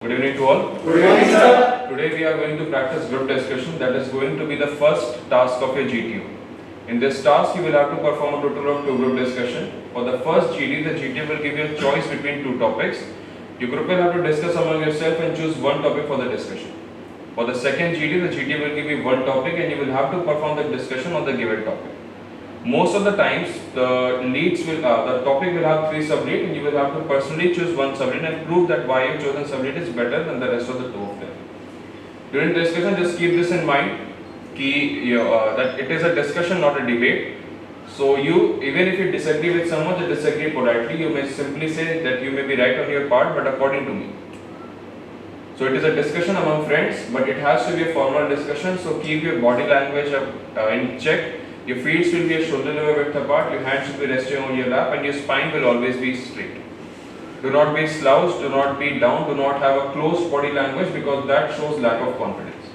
Good evening to all. Good evening, sir. Today we are going to practice group discussion. That is going to be the first task of your GTO. In this task, you will have to perform a total of 2 group discussion. For the first GD, the GTO will give you a choice between 2 topics. Your group will have to discuss among yourself and choose one topic for the discussion. For the second GD, the GTO will give you one topic and you will have to perform the discussion on the given topic. Most of the times, the topic will have 3 sublead and you will have to personally choose one sublead and prove that why your chosen sublead is better than the rest of the 2 of them. During discussion, just keep this in mind that it is a discussion, not a debate. So even if you disagree with someone, just disagree politely. You may simply say that you may be right on your part, but according to me. So it is a discussion among friends, but it has to be a formal discussion. So keep your body language in check. Your feet will be a shoulder level width apart. Your hands should be resting on your lap, and your spine will always be straight. Do not be slouched. Do not be down. Do not have a closed body language because that shows lack of confidence.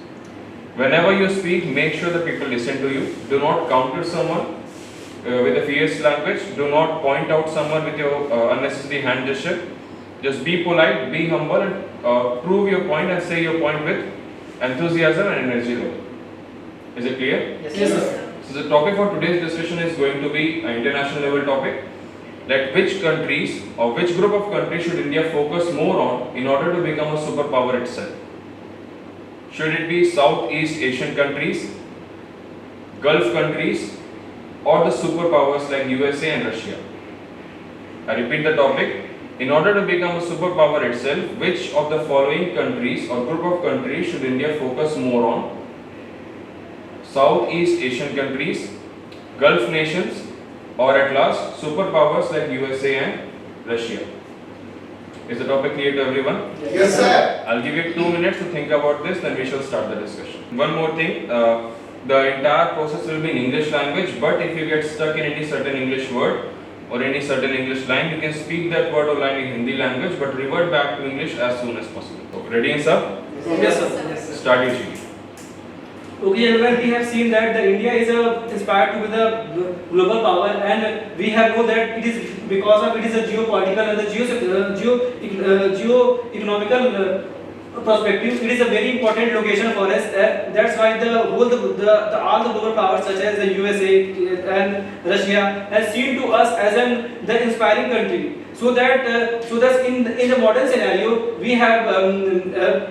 Whenever you speak, make sure the people listen to you. Do not counter someone with a fierce language. Do not point out someone with your unnecessary hand gesture. Just be polite, be humble, and prove your point and say your point with enthusiasm and energy level. Is it clear? Yes, sir. So the topic for today's discussion is going to be an international level topic. That which countries or which group of countries should India focus more on in order to become a superpower itself? Should it be Southeast Asian countries, Gulf countries, or the superpowers like USA and Russia? I repeat the topic. In order to become a superpower itself, which of the following countries or group of countries should India focus more on? Southeast Asian countries, Gulf nations, or at last superpowers like USA and Russia? Is the topic clear to everyone? Yes, sir. I'll give you 2 minutes to think about this, then we shall start the discussion. One more thing, the entire process will be in English language, but if you get stuck in any certain English word or any certain English line, you can speak that word or line in Hindi language, but revert back to English as soon as possible. So, ready and sir? Yes, sir. Start your GD. Okay, everyone, we have seen that the India is inspired to be the global power, and we have know that it is because of it is a geopolitical and the geo-economical perspective. It is a very important location for us. That's why all the global powers such as the USA and Russia has seen to us as the inspiring country. So that in the modern scenario we have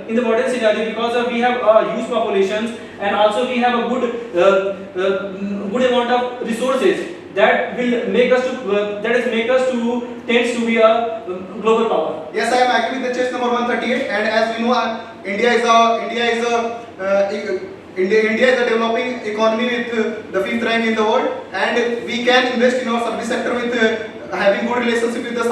because we have huge populations and also we have a good amount of resources that will make us to tends to be a global power. Yes, I am agree with the chess number 138, and as we know, India is a developing economy with the 5th rank in the world, and we can invest in our service sector with having good relationship with the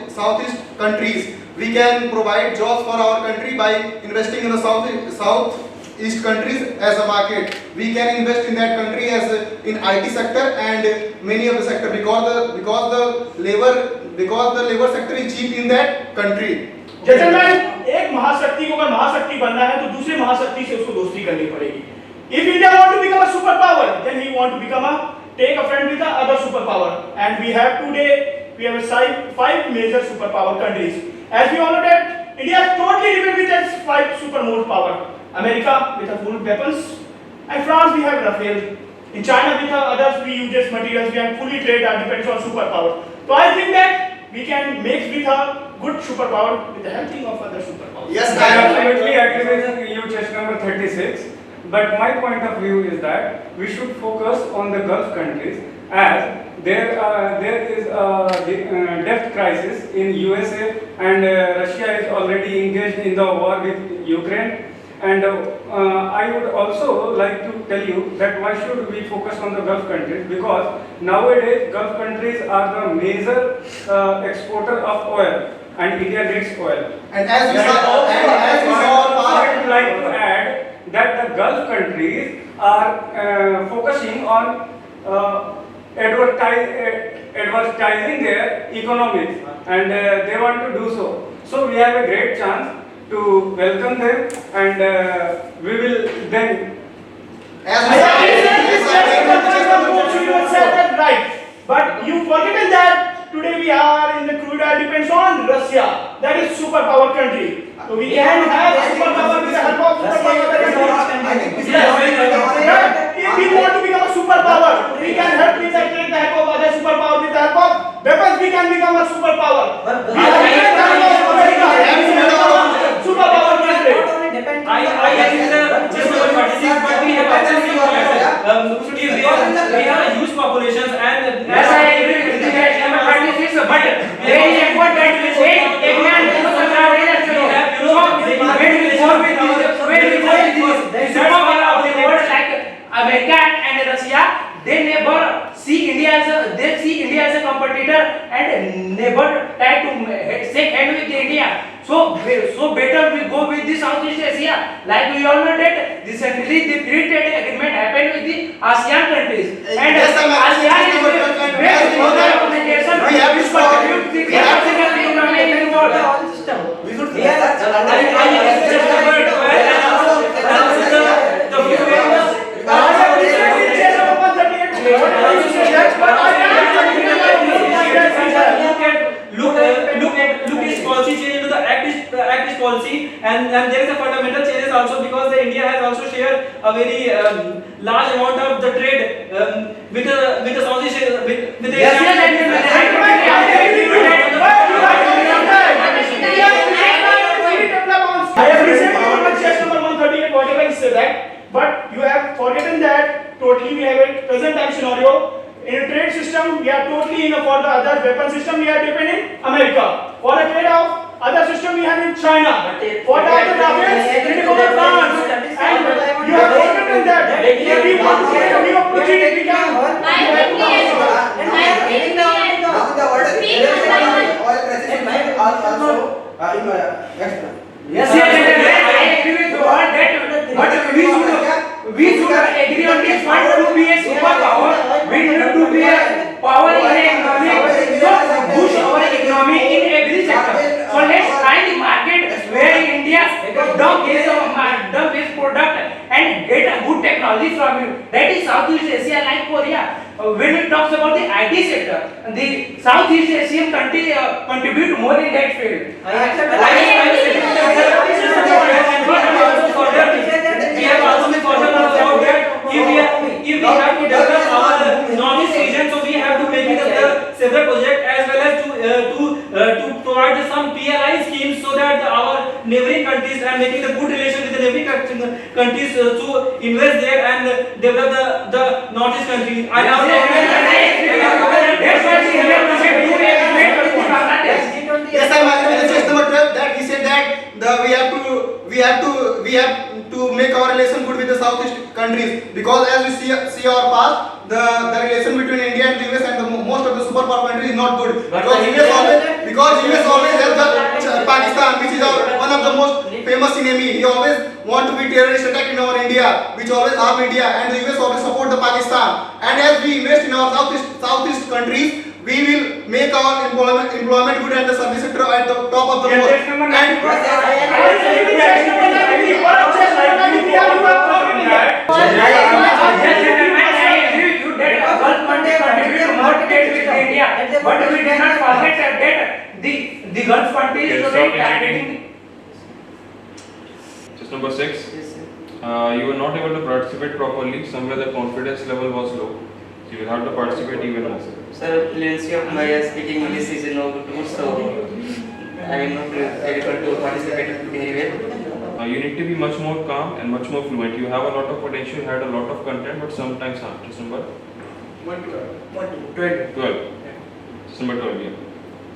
Southeast countries. We can provide jobs for our country by investing in the Southeast countries as a market. We can invest in that country as in IT sector and many of the sector because the labor sector is cheap in that country. Gentlemen, एक महाशक्ति को अगर महाशक्ति बनना है तो दूसरे महाशक्ति से उसको दोस्ती करनी पड़ेगी. If India want to become a superpower, then he want to become take a friend with the other superpower, and we have 5 major superpower countries. As we all know that India is totally dependent with its 5 supermost power. America with a full weapons, and France we have Rafale. In China with others we use just materials. We have fully trade that depends on superpower. So I think that we can mix with a good superpower with the helping of other superpowers. Yes, I absolutely agree with you, chess number 36. But my point of view is that we should focus on the Gulf countries, as there is a debt crisis in USA, and Russia is already engaged in the war with Ukraine. And I would also like to tell you that why should we focus on the Gulf countries, because nowadays Gulf countries are the major exporter of oil, and India needs oil. And as we saw, I would like to add that the Gulf countries are focusing on advertising their economies, and they want to do so. So we have a great chance to welcome them, and we will then. Right, but you forgotten that today we are in the crude oil depends on Russia. That is superpower country. So we can have superpower with the help of superpower. If we want to become a superpower, we can help with the take the help of other superpower. With the help of weapons, we can become a superpower. We have superpower country. I agree with just over 46, but we have actually we have a huge population and Yes, I agree with the number 36, but there is a quote that will say, "Ignorant people are raised to know." So, when we go with this superpower of the world like America and Russia, they never see India as a competitor and never try to shake hand with India. So better we go with the Southeast Asia. Like we all know that recently the free trade agreement happened with the ASEAN countries. And Yes, I'm ASEAN is agree. a best global organization We have which to stop. contribute the capacity of the economy in the world. Look his policy change into the act policy, and there is a fundamental changes also because the India has also shared a very large amount of the trade with the Southeast Asia with the Yes, yes, I have listened to your chess number 138, whatever you said that, but you have forgotten that totally we have a present time scenario. In a trade system, we are totally in for the other weapon system, we are depending France. For a trade of other system, we have in China. For the other profits, it is over France. And you have forgotten that. If we want to get a new opportunity, we can. Yes, I agree with you all that, but we should agree on this one to be a superpower. We need to be a power in the economy, so push our economy in every sector. So let's find the market where India dump its product and get a good technology from you. That is Southeast Asia, like Korea. When it talks about the IT sector, the Southeast Asian country contribute more in that field. We have also been further about that if we have to develop our northeast region, so we have to make it several projects as well as to provide some PLI schemes so that our neighboring countries are making a good relation with the neighboring countries to invest there and develop the northeast countries. I now Yes, I'm agree with chess number 12 that he said that we have to make our relation good with the Southeast countries, because as we see our past, the relation between India and the US and most of the superpower countries is not good, because US always help the Pakistan, which is one of the most famous enemy. He always want to be terrorist attack in our India, which always harm India, and the US always support the Pakistan. And as we invest in our Southeast countries, we will make our employment good and the service sector at the top of the world. But we did not forget that the Gulf countries were targeting. Just number 6. You were not able to participate properly. Somewhere the confidence level was low. So you will have to participate even more. Sir, fluency of my speaking English is no good, so I am not able to participate very well. You need to be much more calm and much more fluent. You have a lot of potential, you had a lot of content, but sometimes hard. Just number 12. Just number 12, yeah.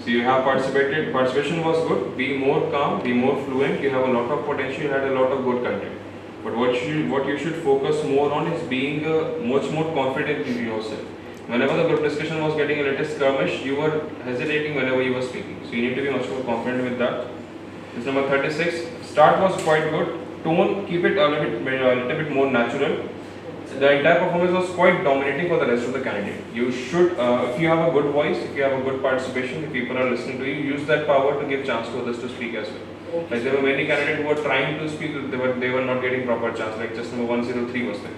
So you have participated, participation was good, be more calm, be more fluent, you have a lot of potential, you had a lot of good content. But what you should focus more on is being much more confident in yourself. Whenever the group discussion was getting a little skirmish, you were hesitating whenever you were speaking. So you need to be much more confident with that. This number 36. Start was quite good. Tone, keep it a little bit more natural. The entire performance was quite dominating for the rest of the candidate. You should, if you have a good voice, if you have a good participation, if people are listening to you, use that power to give chance to others to speak as well. Like there were many candidates who were trying to speak, they were not getting proper chance. Like just number 103 was there.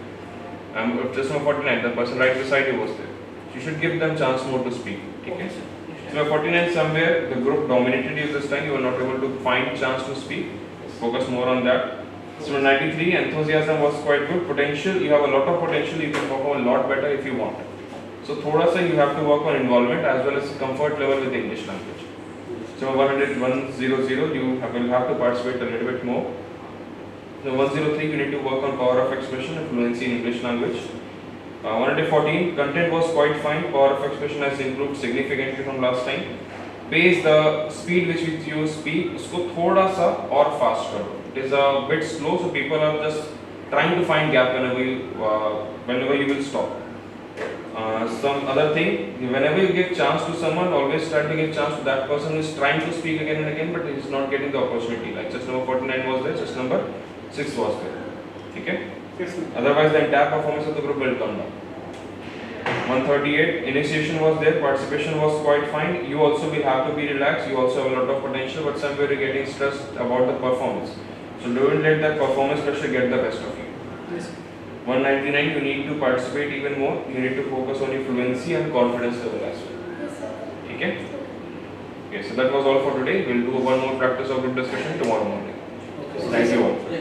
Just number 49, the person right beside you was there. You should give them chance more to speak. Okay? So 49 somewhere the group dominated you this time. You were not able to find chance to speak. focus more on that. So 93, enthusiasm was quite good. Potential, you have a lot of potential, you can perform a lot better if you want. So thoda sa you have to work on involvement as well as comfort level with the English language. So 100, 100, you will have to participate a little bit more. So 103, you need to work on power of expression and fluency in English language. 114, content was quite fine. Power of expression has improved significantly from last time. Pace, the speed which you speak, उसको थोड़ा सा और fast करो. It is a bit slow, so people are just trying to find gap whenever you will stop. Some other thing, whenever you give chance to someone, always try to give chance to that person who is trying to speak again and again, but he is not getting the opportunity. Like just number 49 was there, just number 6 was there. Okay? Yes, sir. Otherwise, the entire performance of the group will come down. 138, initiation was there, participation was quite fine. You also will have to be relaxed. You also have a lot of potential, but somewhere you're getting stressed about the performance. So don't let that performance pressure get the best of you. Yes. 199, you need to participate even more. You need to focus on your fluency and confidence level as well. Okay? Okay, so that was all for today. We'll do one more practice of group discussion tomorrow morning. Thank you all.